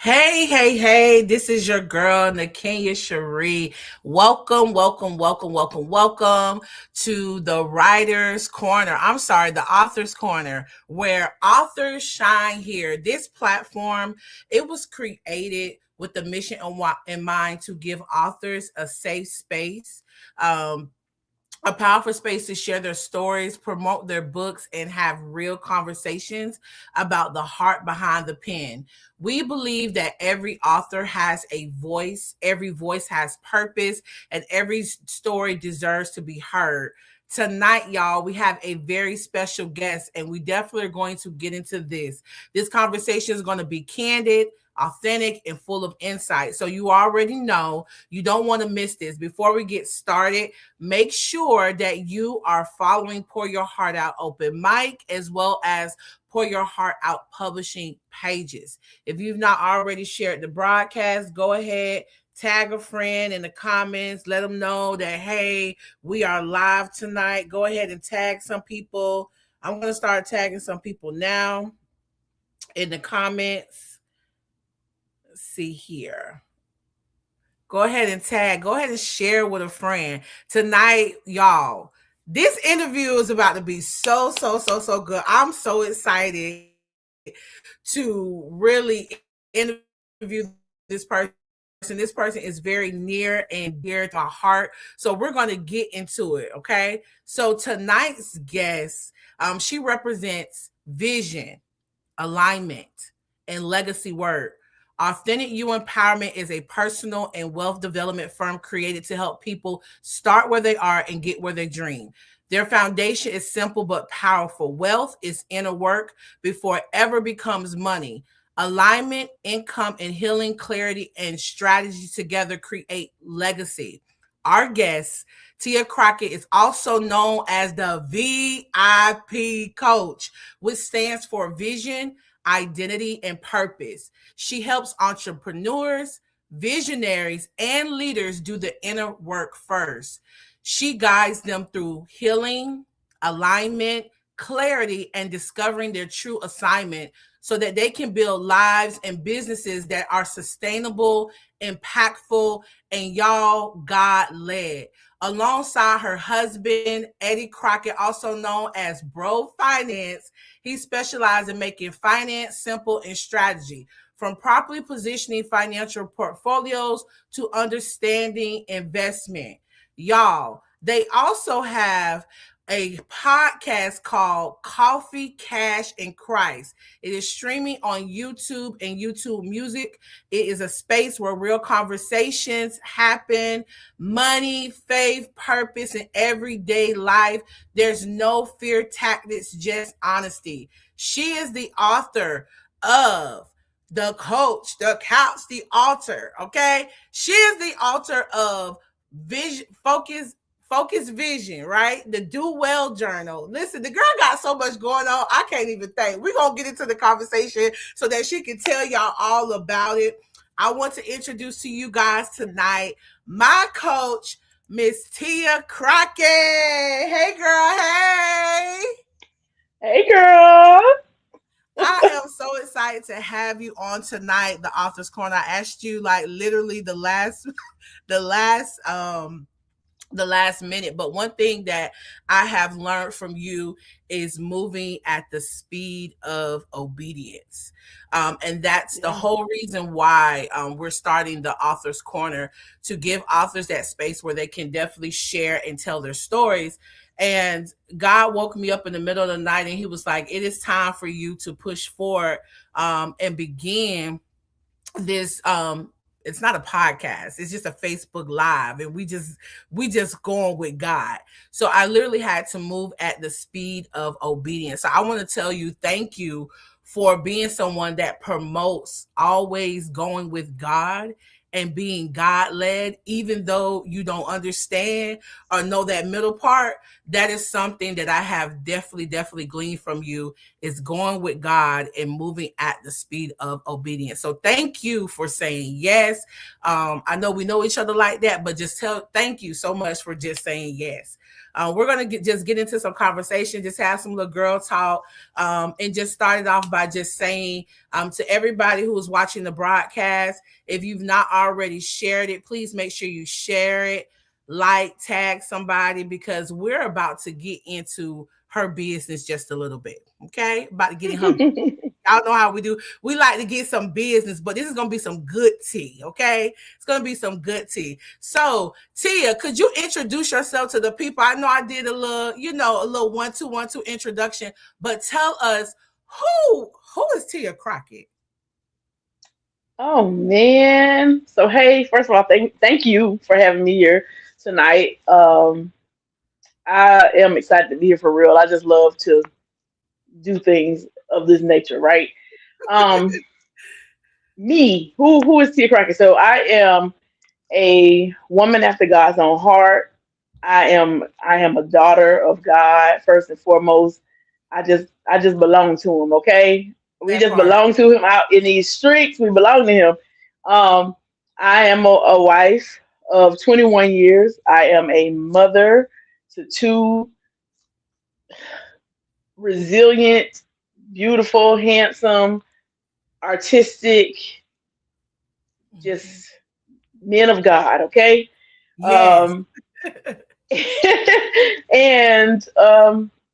Hey, this is your girl, Nakenya Cherie. Welcome to the Writer's Corner. I'm sorry, the Author's Corner, where authors shine here. This platform, it was created with the mission in mind to give authors a safe space. Um, a powerful space to share their stories, promote their books, and have real conversations about the heart behind the pen. We believe that every author has a voice, every voice has purpose, and every story deserves to be heard. Tonight, y'all, we have a very special guest, and we definitely are going to get into this. This conversation is going to be candid, authentic, and full of insight. So, you already know you don't want to miss this. Before we get started, make sure that you are following Pour Your Heart Out Open Mic as well as Pour Your Heart Out Publishing pages. If you've not already shared the broadcast, go ahead, tag a friend in the comments, let them know that, hey, we are live tonight. Go ahead and tag some people. I'm going to start tagging some people now in the comments. Let's see here. Go ahead and share with a friend. Tonight, y'all, this interview is about to be so good. I'm so excited to really interview this person. This person is very near and dear to my heart. So we're going to get into it, okay? So tonight's guest, she represents vision, alignment, and legacy work. Authentic You Empowerment is a personal and wealth development firm created to help people start where they are and get where they dream. Their foundation is simple but powerful. Wealth is inner work before it ever becomes money. Alignment, income, and healing, clarity, and strategy together create legacy. Our guest, Tia Crockett, is also known as the VIP Coach, which stands for Vision, Identity, and Purpose. She helps entrepreneurs, visionaries, and leaders do the inner work first. She guides them through healing, alignment, clarity, and discovering their true assignment so that they can build lives and businesses that are sustainable, impactful, and y'all God led. Alongside her husband, Eddie Crockett, also known as Bro Finance, he specializes in making finance simple and strategy, from properly positioning financial portfolios to understanding investment. Y'all, they also have a podcast called Coffee, Cash, and Christ. It is streaming on YouTube and YouTube Music. It is a space where real conversations happen, money, faith, purpose, and everyday life. There's no fear tactics, just honesty. She is the author of The Coach, The Couch, The Altar. Okay. She is the author of Vision, Focus Vision, right? The Do Well Journal. Listen, the girl got so much going on, I can't even think. We're going to get into the conversation so that she can tell y'all all about it. I want to introduce to you guys tonight my coach, Miss Tia Crockett. Hey, girl. Hey. Hey, girl. I am so excited to have you on tonight, the Author's Corner. I asked you like literally the last minute. But one thing that I have learned from you is moving at the speed of obedience. And that's the Yeah. whole reason why we're starting the Author's Corner, to give authors that space where they can definitely share and tell their stories. And God woke me up in the middle of the night and he was like, it is time for you to push forward and begin this it's not a podcast, it's just a Facebook live, and we just going with God. So I literally had to move at the speed of obedience. So I want to tell you thank you for being someone that promotes always going with God and being God led, even though you don't understand or know that middle part. that is something that I have definitely gleaned from you, is going with God and moving at the speed of obedience. So thank you for saying yes. I know we know each other like that, but thank you so much for just saying yes. We're gonna just get into some conversation, just have some little girl talk, and just started off by just saying to everybody who is watching the broadcast, if you've not already shared it, please make sure you share it, like, tag somebody, because we're about to get into her business just a little bit. Okay, about to get in her. Y'all know how we do. We like to get some business, but this is going to be some good tea, okay? It's going to be some good tea. So, Tia, could you introduce yourself to the people? I know I did a little 1-2-1-2 introduction, but tell us who is Tia Crockett? Oh man. So hey, first of all, thank you for having me here tonight. I am excited to be here for real. I just love to do things of this nature, right? Um, Me, who is Tia Crockett? So I am a woman after God's own heart. I am a daughter of God first and foremost. I just belong to him, okay? We That just part. belong to him out in these streets. We belong to him. Um, I am a wife of 21 years. I am a mother to two resilient, beautiful, handsome, artistic, just men of God, okay? Yes. Um, and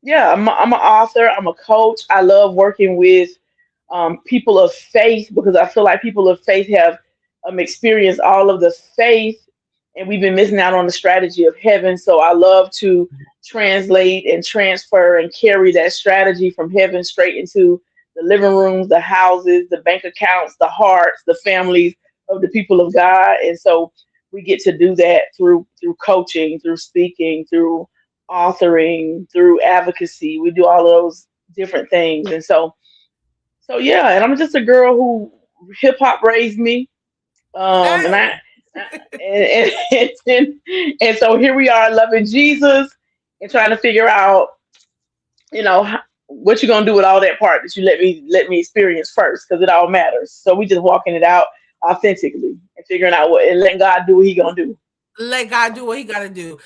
yeah, I'm an author. I'm a coach. I love working with people of faith because I feel like people of faith have experienced all of the faith, and we've been missing out on the strategy of heaven. So I love to translate and transfer and carry that strategy from heaven straight into the living rooms, the houses, the bank accounts, the hearts, the families of the people of God. And so we get to do that through coaching, through speaking, through authoring, through advocacy. We do all of those different things. And so yeah, and I'm just a girl who hip hop raised me. And Hey. and so here we are loving Jesus and trying to figure out, what you gonna do with all that part that you let me experience first, because it all matters. So we just walking it out authentically and figuring out what and letting God do what He gonna do. Let God do what he got to do.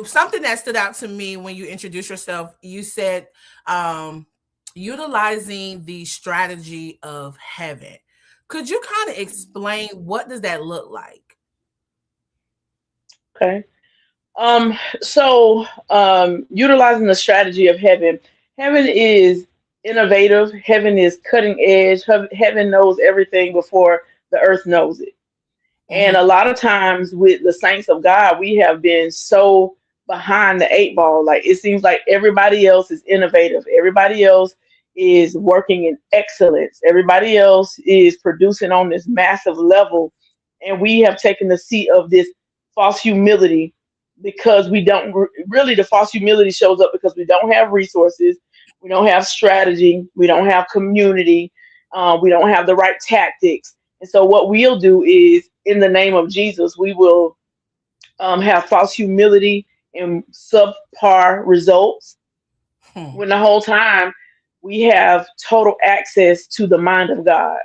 Something that stood out to me when you introduced yourself, you said um, utilizing the strategy of heaven. Could you kind of explain what does that look like? Okay. Utilizing the strategy of heaven. Heaven is innovative. Heaven is cutting edge. Heaven knows everything before the earth knows it. And a Hmm. lot of times with the saints of God, we have been so behind the eight ball. Like it seems like everybody else is innovative. Everybody else is working in excellence. Everybody else is producing on this massive level. And we have taken the seat of this false humility because we don't really, the false humility shows up because we don't have resources. We don't have strategy. We don't have community. We don't have the right tactics. And so what we'll do is, in the name of Jesus, we will have false humility and subpar results Hmm. when the whole time we have total access to the mind of God.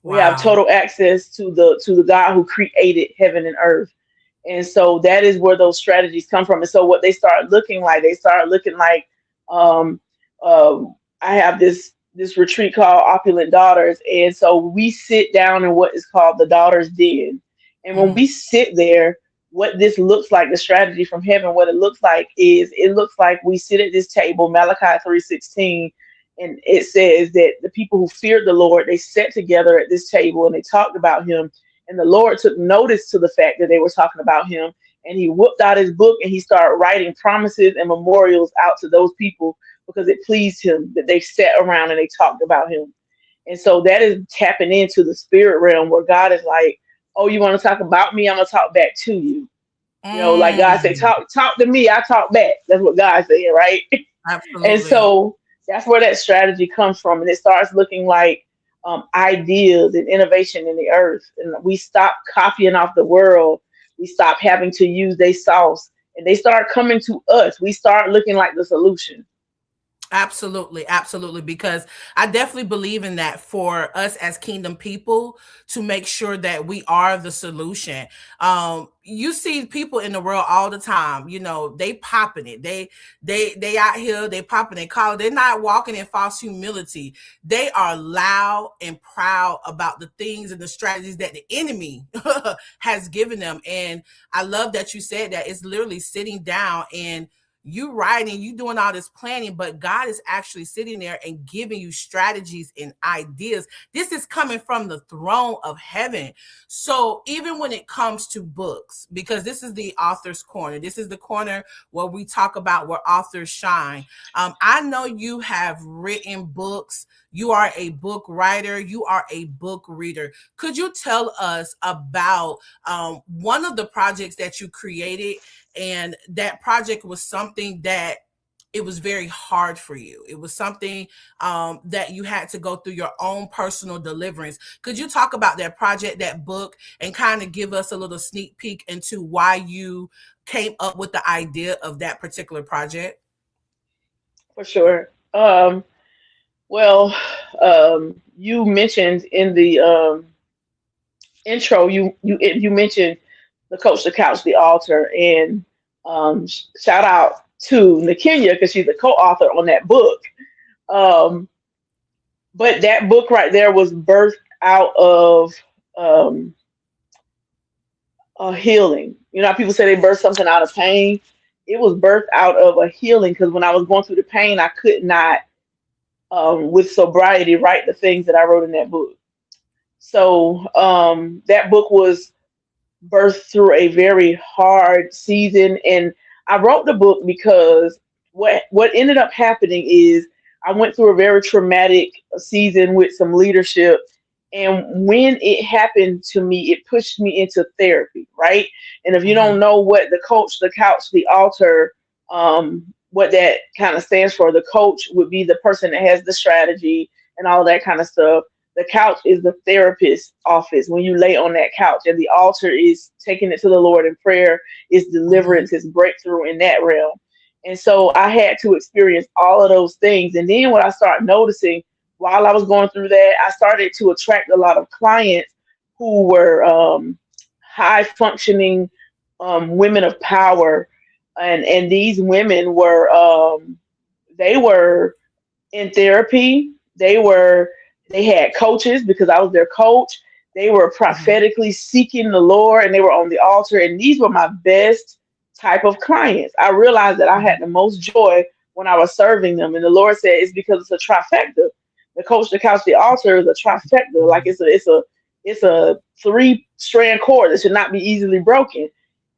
We have Wow. total access to the God who created heaven and earth. And so that is where those strategies come from. And so what they start looking like, um, I have this retreat called Opulent Daughters, and so we sit down in what is called the Daughters Den. And when Hmm. we sit there, what this looks like, the strategy from heaven, what it looks like is it looks like we sit at this table, Malachi 3:16, and it says that the people who feared the Lord, they sat together at this table and they talked about him. And the Lord took notice to the fact that they were talking about him. And he whipped out his book and he started writing promises and memorials out to those people because it pleased him that they sat around and they talked about him. And so that is tapping into the spirit realm where God is like, oh, you want to talk about me? I'm going to talk back to you. Like God said, Mm. talk to me, I talk back. That's what God said, right? And Absolutely. so that's where that strategy comes from. And it starts looking like ideas and innovation in the earth. And we stop copying off the world. We stop having to use their sauce and they start coming to us, we start looking like the solution. Absolutely, absolutely. Because I definitely believe in that for us as kingdom people to make sure that we are the solution. You see people in the world all the time, you know, they popping it. They out here, they popping their collar. They're not walking in false humility. They are loud and proud about the things and the strategies that the enemy has given them. And I love that you said that it's literally sitting down and you writing, you doing all this planning, but God is actually sitting there and giving you strategies and ideas. This is coming from the throne of heaven. So even when it comes to books, because this is the author's corner, this is the corner where we talk about where authors shine. I know you have written books. You are a book writer. You are a book reader. Could you tell us about one of the projects that you created, and that project was something that it was very hard for you? It was something that you had to go through your own personal deliverance. Could you talk about that project, that book, and kind of give us a little sneak peek into why you came up with the idea of that particular project? For sure. Well, you mentioned in the intro, you mentioned the coach, the couch, the altar, and shout out to Nakenya because she's the co-author on that book. Um, but that book right there was birthed out of um, a healing. You know how people say they birth something out of pain? It was birthed out of a healing because when I was going through the pain, I could not, with sobriety, write the things that I wrote in that book. So that book was birthed through a very hard season, and I wrote the book because what ended up happening is I went through a very traumatic season with some leadership, and when it happened to me, it pushed me into therapy, right? And if you don't Mhm. know what the coach, the couch, the altar, what that kind of stands for, the coach would be the person that has the strategy and all that kind of stuff. The couch is the therapist's office when you lay on that couch, and the altar is taking it to the Lord in prayer, is Mhm. deliverance, is breakthrough in that realm. And so I had to experience all of those things. And then what I started noticing while I was going through that, I started to attract a lot of clients who were high functioning women of power. And these women were, they were in therapy. They had coaches because I was their coach. They were Mhm. prophetically seeking the Lord, and they were on the altar. And these were my best type of clients. I realized that I had Mhm. the most joy when I was serving them. And the Lord said it's because it's a trifecta. The coach, the couch, the altar is a trifecta. Like Mhm. it's a three strand cord that should not be easily broken.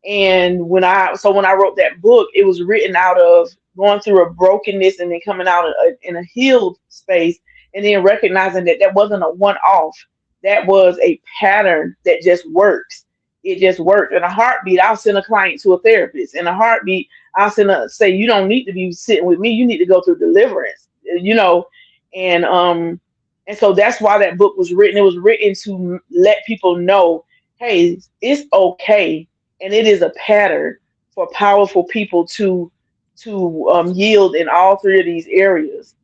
And when I wrote that book, it was written out of going through a brokenness and then coming out in a healed space, and then recognizing that that wasn't a one off. That was a pattern that just works. It just worked. In a heartbeat, I'll send a client to a therapist. In a heartbeat, say, you don't need to be sitting with me. You need to go through deliverance. You know, and and so that's why that book was written. It was written to let people know, hey, it's okay, and it is a pattern for powerful people to yield in all three of these areas.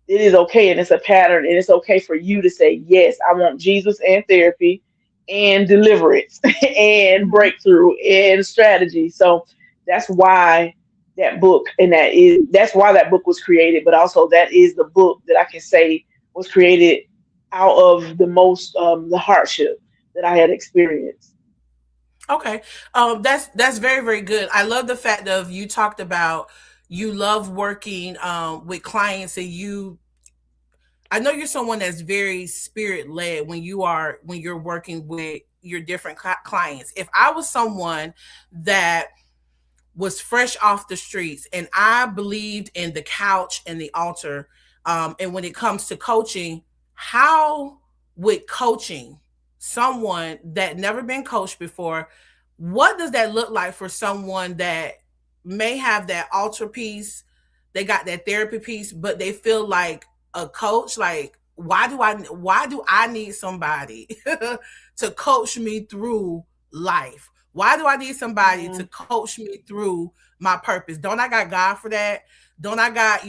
It is okay, and it's a pattern, and it's okay for you to say, yes, I want Jesus and therapy and deliverance and Mhm. breakthrough and strategy. So that's why that's why that book was created, but also that is the book that I can say was created out of the hardship that I had experienced. Okay. That's very, very good. I love the fact of you talked about you love working with clients, and you, I know you're someone that's very spirit led when you're working with your different clients. If I was someone that was fresh off the streets and I believed in the couch and the altar, and when it comes to coaching, how would coaching someone that never been coached before, what does that look like for someone that may have that altar piece, they got that therapy piece, but they feel like a coach, like why do I need somebody to coach me through life? Why do I need somebody Yeah. to coach me through my purpose? Don't I got God for that? Don't I got,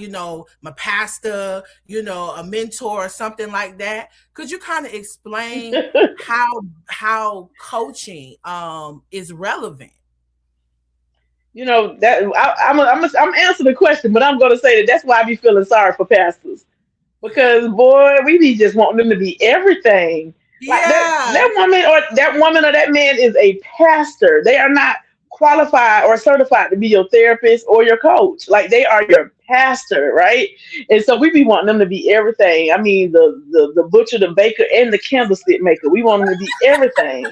my pastor, a mentor or something like that? Could you kind of explain how coaching is relevant? that I'm answering the question, but I'm going to say that's why I be feeling sorry for pastors, because boy, we be just wanting them to be everything. Like that Yeah. that woman or that man is a pastor. They are not qualified or certified to be your therapist or your coach. Like they are your pastor, right? And so we be wanting them to be everything. I mean, the butcher, the baker, and the candlestick maker. We want them to be everything.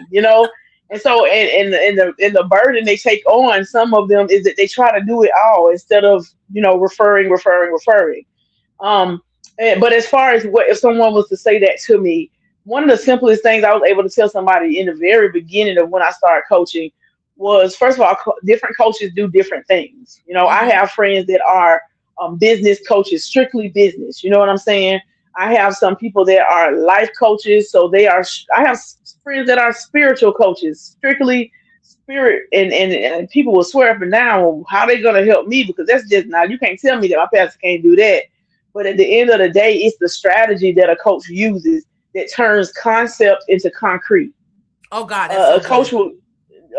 And so, and the burden they take on, some of them is that they try to do it all instead of referring. Um, but as far as what if someone was to say that to me, one of the simplest things I was able to tell somebody in the very beginning of when I started coaching was, first of all, different coaches do different things. I Mm-hmm. have friends that are business coaches, strictly business. You know what I'm saying? I have some people that are life coaches, so they are. I have friends that are spiritual coaches, strictly spirit, and people will swear up and down, well, how they gonna help me, because that's just, now you can't tell me that my pastor can't do that. But at the end of the day, it's the strategy that a coach uses that turns concept into concrete. Oh God, that's A so coach good. will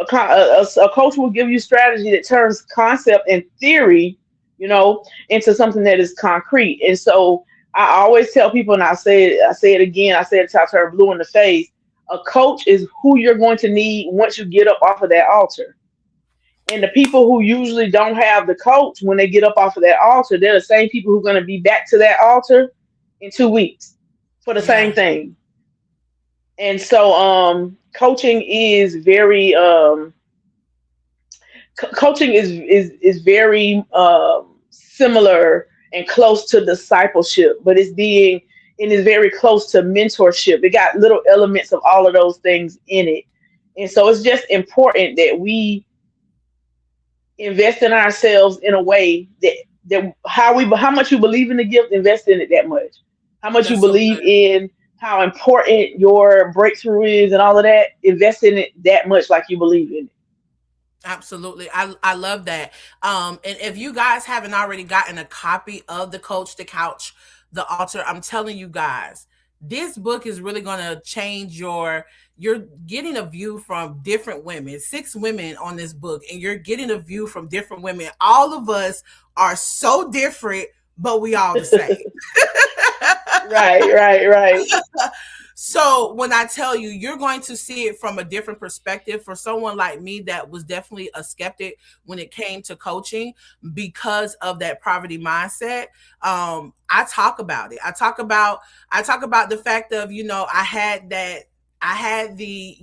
a coach will give you strategy that turns concept and theory, into something that is concrete. And so I always tell people, and I say it again, I say it till I turn blue in the face. A coach is who you're going to need once you get up off of that altar. And the people who usually don't have the coach when they get up off of that altar, they're the same people who are going to be back to that altar in 2 weeks for the same Yeah. thing. And so coaching is very very similar and close to discipleship, but it is very close to mentorship. It got little elements of all of those things in it. And so it's just important that we invest in ourselves in a way that how much you believe in the gift, invest in it that much. How much you That's so believe good. in how important your breakthrough is and all of that, invest in it that much like you believe in it. Absolutely. I love that. And if you guys haven't already gotten a copy of the Coach the Couch, the Altar, I'm telling you guys, this book is really gonna change you're getting a view from different women, 6 women on this book, and you're getting a view from different women. All of us are so different, but we all the same. Right, right, right. So when I tell you, you're going to see it from a different perspective. For someone like me that was definitely a skeptic when it came to coaching because of that poverty mindset, I talk about it. I talk about the fact of, I had the,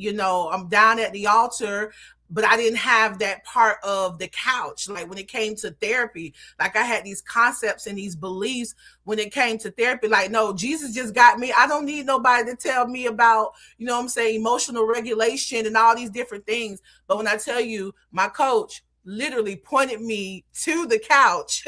I'm down at the altar, but I didn't have that part of the couch. Like when it came to therapy, like I had these concepts and these beliefs when it came to therapy. Like, no, Jesus just got me. I don't need nobody to tell me about, what I'm saying, emotional regulation and all these different things. But when I tell you, my coach literally pointed me to the couch,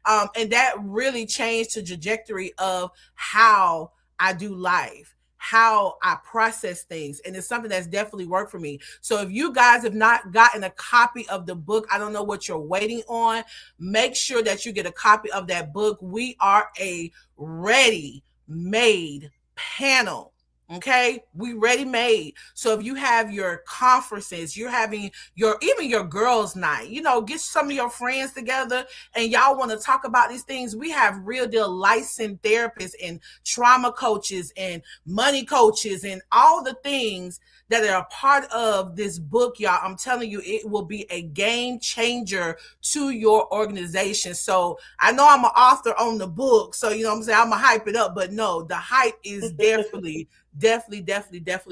and that really changed the trajectory of how I do life, how I process things. And it's something that's definitely worked for me. So if you guys have not gotten a copy of the book, I don't know what you're waiting on. Make sure that you get a copy of that book. We are a ready made panel. Okay, we ready made. So if you have your conferences, you're having even your girls' night, get some of your friends together and y'all want to talk about these things. We have real deal licensed therapists and trauma coaches and money coaches and all the things that are a part of this book, y'all. I'm telling you, it will be a game changer to your organization. So I know I'm an author on the book, so I'm saying I'm gonna hype it up, but no, the hype is definitely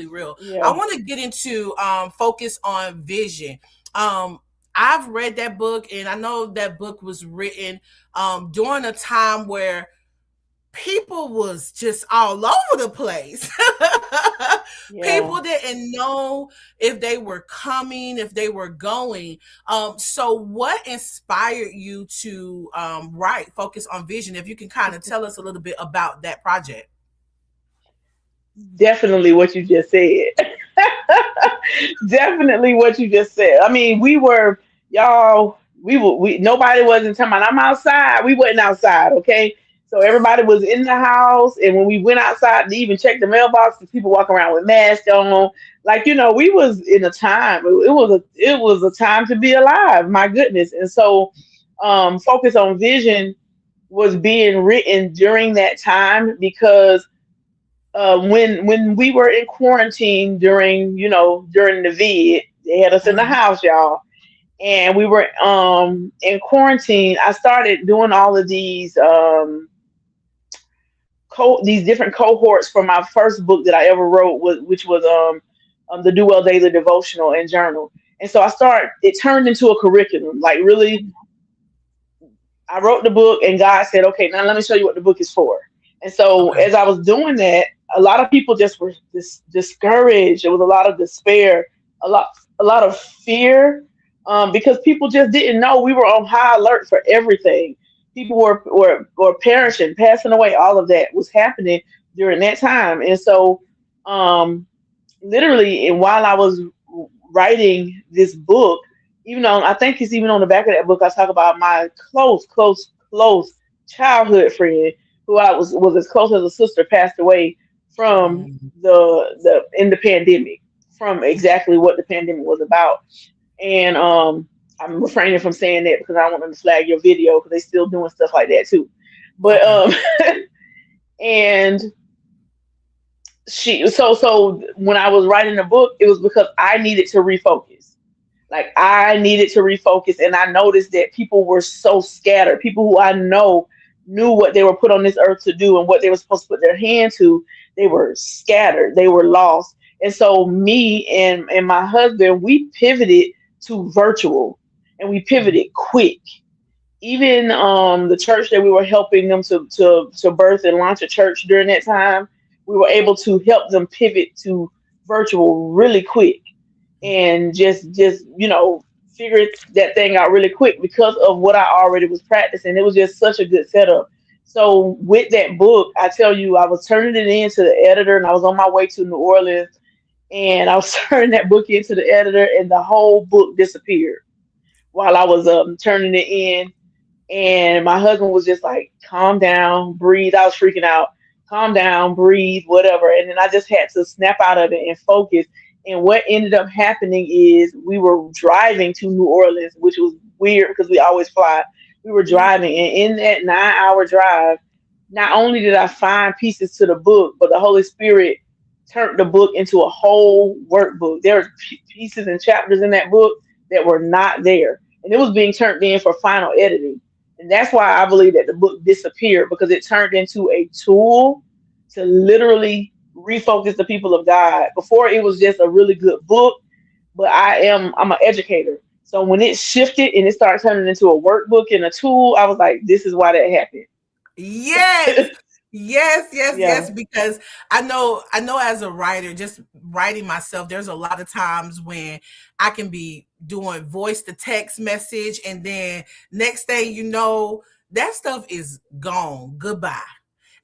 real. I Yeah. want to get into focus on vision. Um, I've read that book, and I know that book was written during a time where people was just all over the place. Yeah. People didn't know if they were coming, if they were going. So what inspired you to write Focus on Vision? If you can kind of tell us a little bit about that project. Definitely what you just said. Definitely what you just said. I mean, we were y'all. We nobody wasn't talking about I'm outside. We wasn't outside, okay? So everybody was in the house, and when we went outside to even check the mailbox, people walking around with masks on. Like we was in a time. It was a time to be alive. My goodness, and so focus on vision was being written during that time because when we were in quarantine during the vid, they had us in the Mhm. house, y'all, and we were in quarantine. I started doing all of these different cohorts for my first book that I ever wrote, which was the Do Well Daily Devotional and Journal. And so it turned into a curriculum. Like really, I wrote the book, and God said, "Okay, now let me show you what the book is for." And so, Okay. as I was doing that, a lot of people just were discouraged. There was a lot of despair, a lot, a lot of fear, because people just didn't know. We were on high alert for everything. People were perishing, passing away. All of that was happening during that time, and so, um, literally, and while I was writing this book, even on I think it's even on the back of that book, I talk about my close childhood friend who I was as close as a sister passed away from Mhm. the in the pandemic, from exactly what the pandemic was about. And I'm refraining from saying that because I don't want them to flag your video because they still doing stuff like that too. But Okay. and so when I was writing the book, it was because I needed to refocus. Like I needed to refocus, and I noticed that people were so scattered. People who I know knew what they were put on this earth to do and what they were supposed to put their hand to. They were scattered. They were lost. And so me and my husband, we pivoted to virtual, and we Mhm. pivoted quick. Even the church that we were helping them to birth and launch a church during that time, we were able to help them pivot to virtual really quick and just figure that thing out really quick because of what I already was practicing. It was just such a good setup. So with that book, I tell you, I was turning it in to the editor, and I was on my way to New Orleans, and I was turning that book into the editor, and the whole book disappeared while I was turning it in. And my husband was just like, calm down, breathe. I was freaking out. Calm down, breathe, whatever. And then I just had to snap out of it and focus. And what ended up happening is we were driving to New Orleans, which was weird because we always fly. We were Yeah. driving, and in that 9 hour drive, not only did I find pieces to the book, but the Holy Spirit turned the book into a whole workbook. There were pieces and chapters in that book that were not there, and it was being turned in for final editing. And that's why I believe that the book disappeared, because it turned into a tool to literally refocus the people of God. Before, it was just a really good book, but I'm an educator. So when it shifted and it started turning into a workbook and a tool, I was like, this is why that happened. Yes. Yes, yes, Yeah. yes, because I know as a writer, just writing myself, there's a lot of times when I can be doing voice to text message, and then next thing you know, that stuff is gone. Goodbye.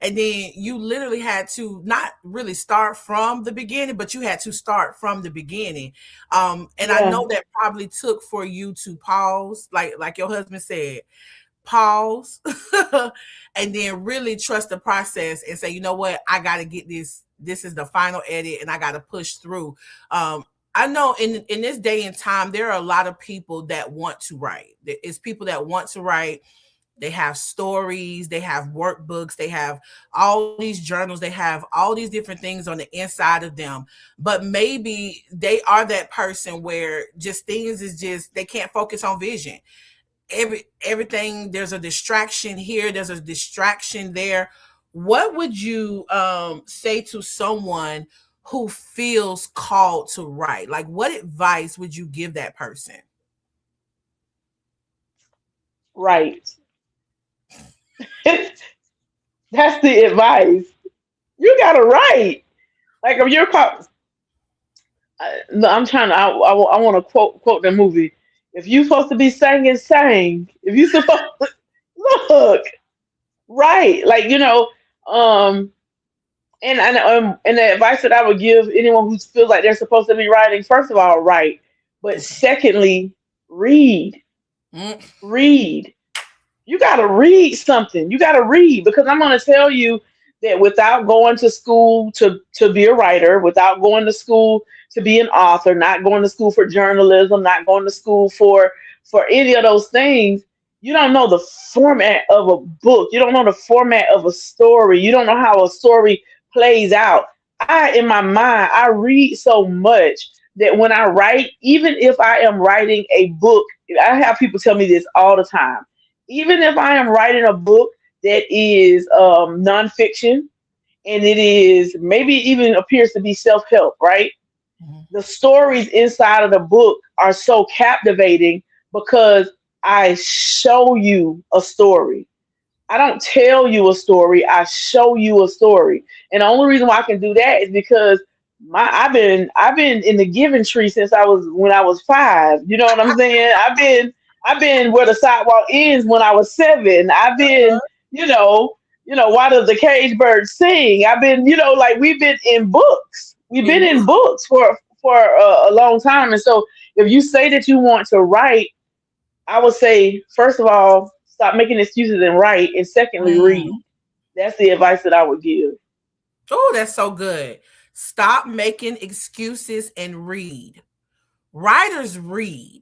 And then you literally had to not really start from the beginning, but you had to start from the beginning. And I Yeah. know that probably took for you to pause, like your husband said, pause, and then really trust the process and say, you know what, I got to get this. This is the final edit, and I got to push through. I know in this day and time, there are a lot of people that want to write. It's people that want to write. They have stories, they have workbooks, they have all these journals, they have all these different things on the inside of them. But maybe they are that person where just things is just they can't focus on vision. Everything, there's a distraction here, there's a distraction there. What would you say to someone who feels called to write? Like, what advice would you give that person? Right. That's the advice. You gotta write. Like if you're caught, no, I'm trying to. I want to quote the movie. If you supposed to be singing, sing. If you supposed look right, like um, And the advice that I would give anyone who feels like they're supposed to be writing, first of all, write. But Okay. secondly, read. Mm, Read. You got to read something. You got to read, because I'm going to tell you that without going to school to be a writer, without going to school to be an author, not going to school for journalism, not going to school for any of those things, you don't know the format of a book. You don't know the format of a story. You don't know how a story plays out. In my mind, I read so much that when I write, even if I am writing a book, I have people tell me this all the time, even if I am writing a book that is nonfiction, and it is maybe even appears to be self help, right? mhm. The stories inside of the book are so captivating because I show you a story. I don't tell you a story, I show you a story. And the only reason why I can do that is because I've been in the giving tree since I was 5. You know what I'm saying? I've been where the sidewalk ends when I was 7. I've been, you know, why does the cage bird sing? I've been, like we've been in books. We've been In in book. books for a long time. And so if you say that you want to write, I would say, first of all, stop making excuses and write. And secondly, read. Mm. That's the advice that I would give. Oh, that's so good. Stop making excuses and read. Writers read.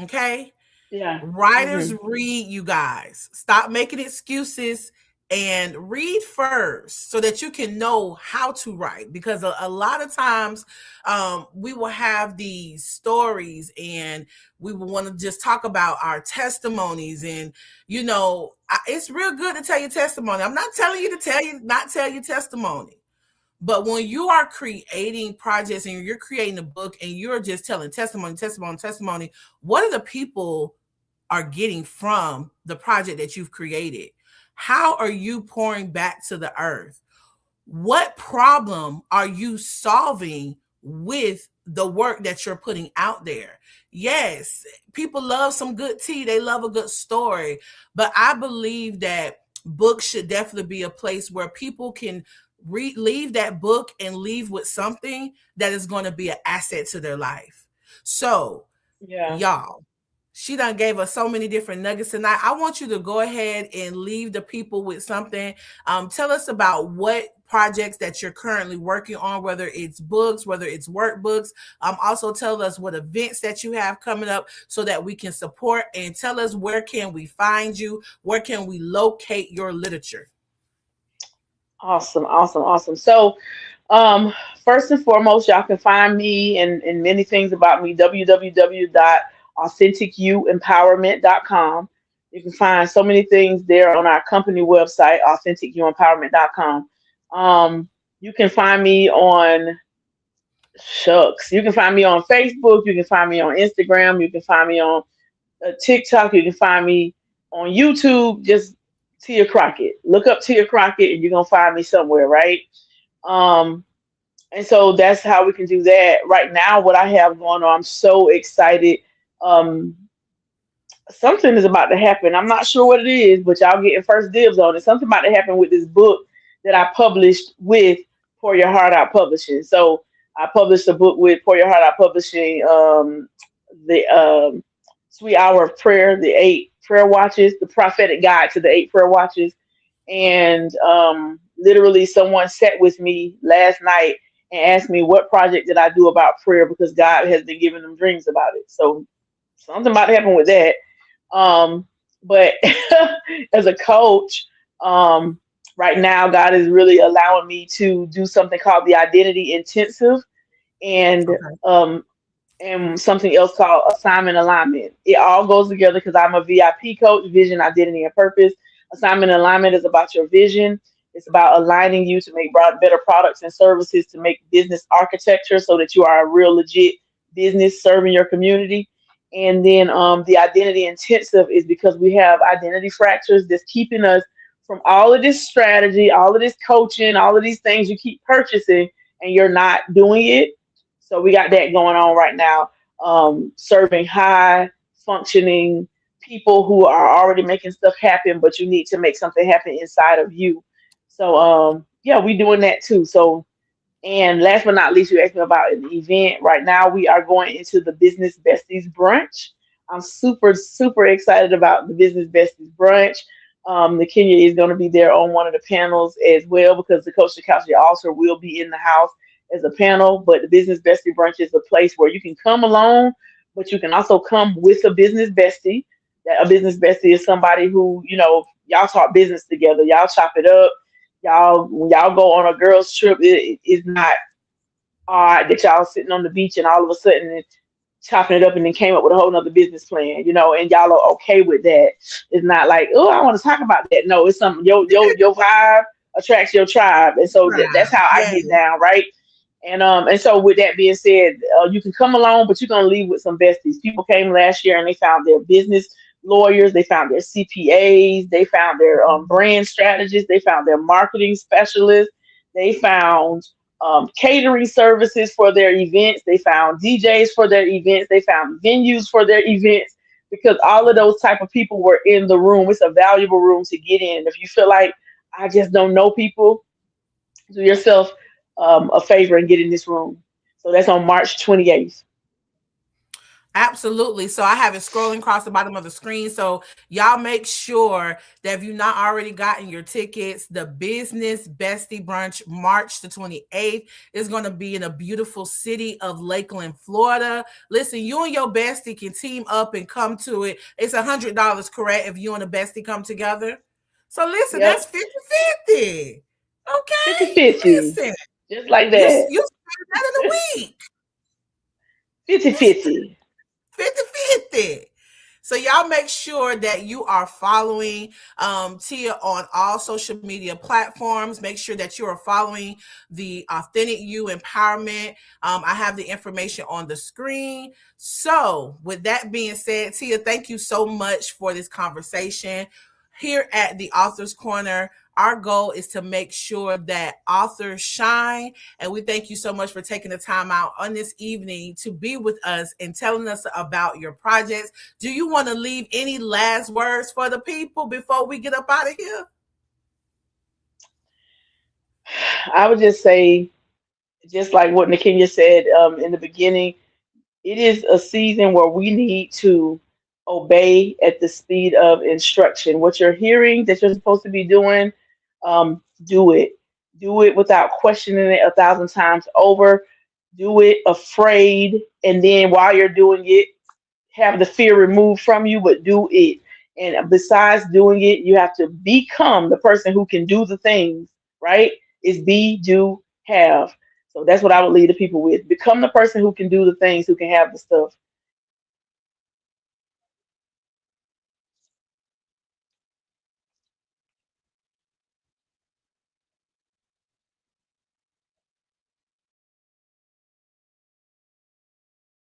Okay. Yeah. Writers Hmm. read, you guys. Stop making excuses and read first so that you can know how to write. Because a lot of times we will have these stories and we will want to just talk about our testimonies. And, it's real good to tell your testimony. I'm not telling you to not tell your testimony. But when you are creating projects and you're creating a book and you're just telling testimony, testimony, testimony, what are the people are getting from the project that you've created? How are you pouring back to the earth? What problem are you solving with the work that you're putting out there? Yes, people love some good tea, they love a good story, but I believe that books should definitely be a place where people can leave that book and leave with something that is going to be an asset to their life. So, Yeah. y'all, she done gave us so many different nuggets tonight. I want you to go ahead and leave the people with something. Tell us about what projects that you're currently working on, whether it's books, whether it's workbooks. Also tell us what events that you have coming up so that we can support, and tell us where can we find you, where can we locate your literature. Awesome, awesome, awesome. So, um, first and foremost, y'all can find me and many things about me, www.AuthenticYouEmpowerment.com. You can find so many things there on our company website, AuthenticYouEmpowerment.com. You can find me on Shucks. You can find me on Facebook. You can find me on Instagram. You can find me on TikTok. You can find me on YouTube. Just Tia Crockett. Look up Tia Crockett, and you're gonna find me somewhere, right? Um, and so that's how we can do that. Right now, what I have going on, I'm so excited. Um, Something is about to happen. I'm not sure what it is, but y'all getting first dibs on it. Something about to happen with this book that I published with Pour Your Heart Out Publishing. So I published a book with Pour Your Heart Out Publishing, the Sweet Hour of Prayer, the 8 prayer watches, the prophetic guide to the 8 prayer watches. And literally, someone sat with me last night and asked me what project did I do about prayer, because God has been giving them dreams about it. So something about to happen with that. But as a coach, um, right now, God is really allowing me to do something called the Identity Intensive, and Okay. um, and something else called Assignment Alignment. It all goes together because I'm a VIP coach, vision, identity, and purpose. Assignment Alignment is about your vision. It's about aligning you to make better products and services, to make business architecture so that you are a real legit business serving your community. And then the identity intensive is because we have identity fractures that's keeping us from all of this strategy, all of this coaching, all of these things you keep purchasing, and you're not doing it. So we got that going on right now. Serving high functioning people who are already making stuff happen, but you need to make something happen inside of you. So yeah, we doing that too. So, and last but not least, you asked me about an event. Right now, we are going into the Business Besties Brunch. I'm super, super excited about the Business Besties Brunch. The Kenya is going to be there on one of the panels as well because the Coach Takashi also will be in the house as a panel. But the Business Bestie Brunch is a place where you can come alone, but you can also come with a business bestie. That a business bestie is somebody who, y'all talk business together, y'all chop it up, y'all when y'all go on a girls trip, it's not odd that y'all sitting on the beach and all of a sudden chopping it up and then came up with a whole nother business plan, and y'all are okay with that. It's not like, oh, I want to talk about that. No, it's something your vibe attracts your tribe. And so that's Right. how I Yes. get down, right? And so with that being said, you can come along, but you're gonna leave with some besties. People came last year and they found their business lawyers, they found their CPAs, they found their brand strategists, they found their marketing specialists, they found catering services for their events, they found DJs for their events, they found venues for their events because all of those type of people were in the room. It's a valuable room to get in. If you feel like I just don't know people, do yourself a favor and get in this room. So that's on March 28th. Absolutely. So I have it scrolling across the bottom of the screen. So y'all make sure that if you've not already gotten your tickets, the Business Bestie Brunch, March the 28th, is going to be in a beautiful city of Lakeland, Florida. Listen, you and your bestie can team up and come to it. It's $100, correct, if you and a bestie come together? So listen, Yep, that's 50-50. 50 Okay? 50, Listen, just like you that. spend that in a week. 50 You spend 50. 50-50. So y'all make sure that you are following Tia on all social media platforms. Make sure that you are following the Authentic You Empowerment. I have the information on the screen. So with that being said, Tia, thank you so much for this conversation. Here at the Authors Corner, our goal is to make sure that authors shine. And we thank you so much for taking the time out on this evening to be with us and telling us about your projects. Do you want to leave any last words for the people before we get up out of here? I would just say, just like what Nakenya said in the beginning, it is a season where we need to obey at the speed of instruction. What you're hearing that you're supposed to be doing, do it. Do it without questioning it 1,000 times over. Do it afraid. And then while you're doing it, have the fear removed from you, but do it. And besides doing it, you have to become the person who can do the things, right? Is be, do, have. So that's what I would lead the people with. Become the person who can do the things, who can have the stuff.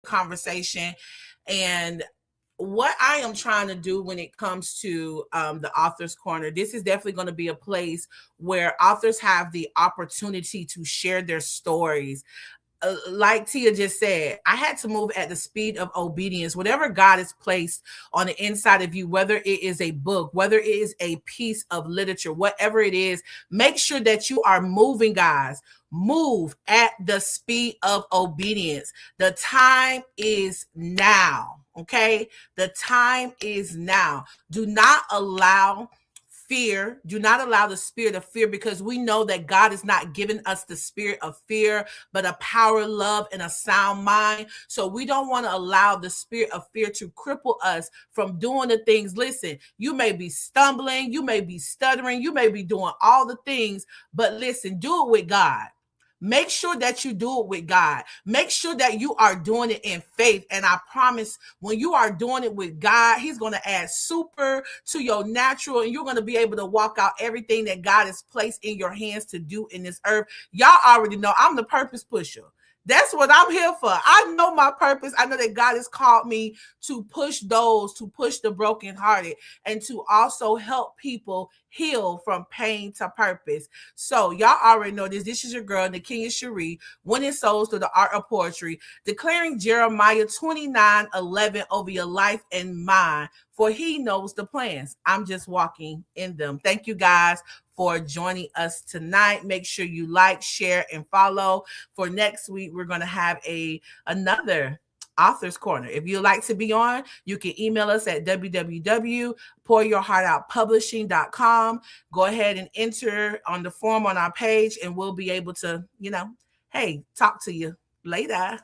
Conversation. And what I am trying to do when it comes to the Authors Corner, this is definitely going to be a place where authors have the opportunity to share their stories. Like Tia just said, I had to move at the speed of obedience. Whatever God has placed on the inside of you, whether it is a book, whether it is a piece of literature, whatever it is, make sure that you are moving, guys. Move at the speed of obedience. The time is now. Okay. The time is now. Do not allow fear. Do not allow the spirit of fear, because we know that God has not given us the spirit of fear, but a power, love, and a sound mind. So we don't want to allow the spirit of fear to cripple us from doing the things. Listen, you may be stumbling, you may be stuttering, you may be doing all the things, but listen, do it with God. Make sure that you do it with God. Make sure that you are doing it in faith. And I promise, when you are doing it with God, He's going to add super to your natural, and you're going to be able to walk out everything that God has placed in your hands to do in this earth. Y'all already know I'm the purpose pusher. That's what I'm here for. I know my purpose. I know that God has called me to push those, to push the brokenhearted, and to also help people heal from pain to purpose. So y'all already know this. This is your girl, Nakia Cherie, winning souls through the art of poetry, declaring Jeremiah 29:11 over your life and mine, for he knows the plans. I'm just walking in them. Thank you guys for joining us tonight. Make sure you like, share, and follow. For next week, we're going to have another Author's Corner. If you'd like to be on, you can email us at www.pouryourheartoutpublishing.com. Go ahead and enter on the form on our page, and we'll be able to, hey, talk to you later.